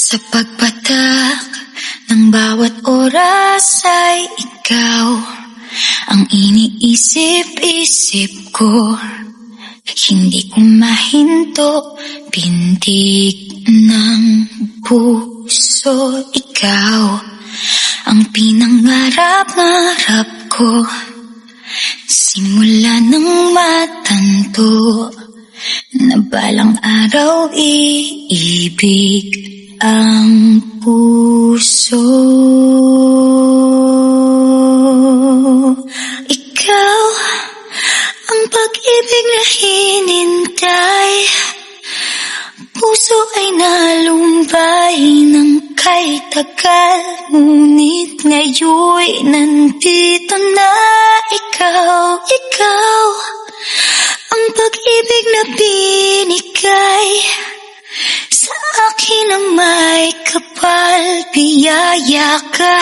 Sa pagpatak ng bawat oras ay ikaw ang iniisip-isip ko. Hindi ko mahinto, pintig ng puso. Ikaw ang pinangarap-ngarap ko, simula ng matanto na balang araw iibig ang puso. Ikaw ang pag-ibig na hinintay, puso ay nalumbay ng kay tagal, ngunit ngayon'y nandito na ikaw. Ikaw ang pag-ibig na binigay sa akin ang may kapal, biyaya ka.